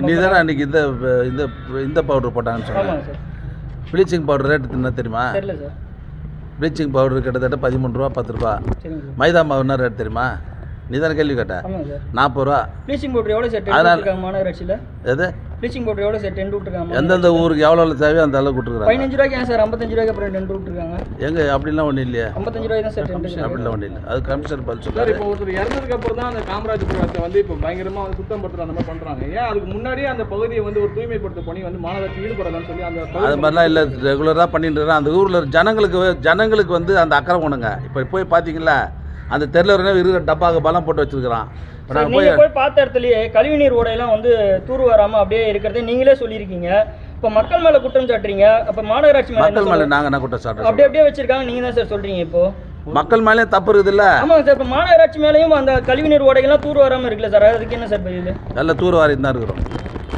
நீ தானே அன்றைக்கி இந்த பவுடர் போட்டாங்கன்னு சொன்னாங்க. ப்ளீச்சிங் பவுடர் ரேட்டு என்ன தெரியுமா? ப்ளீச்சிங் பவுடர் கிட்டத்தட்ட 13 ரூபா 10 ரூபா. மைதா மாவு என்ன ரேட் தெரியுமா? நீ தானே கேள்வி கேட்ட? 40 ரூபா. ப்ளீச்சிங் பவுடர் எவ்வளோ சார் அதனால் மாநகராட்சியில்? எது ப்ளீச்சிங் பவுடர் எவ்வளோ சார் டென்ட் விட்டுருக்காங்க? எந்தெந்த ஊருக்கு எவ்வளோ தேவையோ அந்த அளவுக்கு விட்டுருக்காங்க. 15 ரூபாய்க்கு ஏன் சார் 55 ரூபாய்க்கு அப்புறம் டென்ட் விட்டுருக்காங்க? எங்கே அப்படிலாம் ஒன்றும் இல்லையா? 55 ரூபாய் தான் சார் டென்ட். அப்படிலாம் ஒன்றும் இல்லை. அது கமிஷனர் பதில் சார். சொல்லுவார். இப்போ ஒருத்தர் இறந்ததுக்கு அப்புறம் தான் அந்த காமராஜபுரத்தை வந்து இப்போ பயங்கரமாக வந்து சுத்தம் படுத்துற அந்த மாதிரி பண்ணுறாங்க. ஏன் அதுக்கு முன்னாடியே அந்த பகுதியை வந்து ஒரு தூய்மைப்படுத்த பணி வந்து மாநகராட்சி ஈடுபடலாம்னு சொல்லி அந்த அது மாதிரிலாம் இல்லை. ரெகுலராக பண்ணிட்டு இருக்கேன். அந்த ஊரில் ஜனங்களுக்கு வந்து அந்த அக்கறை கொண்டுங்க. இப்போ போய் பார்த்தீங்களா அந்த தெருவில் இருக்கிற டப்பாக்கு பலம் போட்டு வச்சுருக்கிறான். நீங்க போய் பார்த்த இடத்துலயே கழிவுநீர் ஓடையெல்லாம் வந்து தூர் வராம அப்படியே இருக்கிறது நீங்களே சொல்லியிருக்கீங்க. இப்போ மக்கள் மேல குற்றம் சாட்டுறீங்க. அப்ப மாநகராட்சி மேல நாங்க என்ன குற்றம் சாட்டுறோம்? அப்படியே வச்சிருக்காங்க. நீங்க தான் சார் சொல்றீங்க. இப்போ மக்கள் மேலே தப்பு இருக்குது இல்ல? ஆமாங்க சார். இப்போ மாநகராட்சி மேலேயும் அந்த கழிவுநீர் ஓடைகள்லாம் தூர் வராம இருக்குல்ல சார், அதுக்கு என்ன சார் பதில்? நல்ல தூர் வாரி தான் இருக்கிறோம்.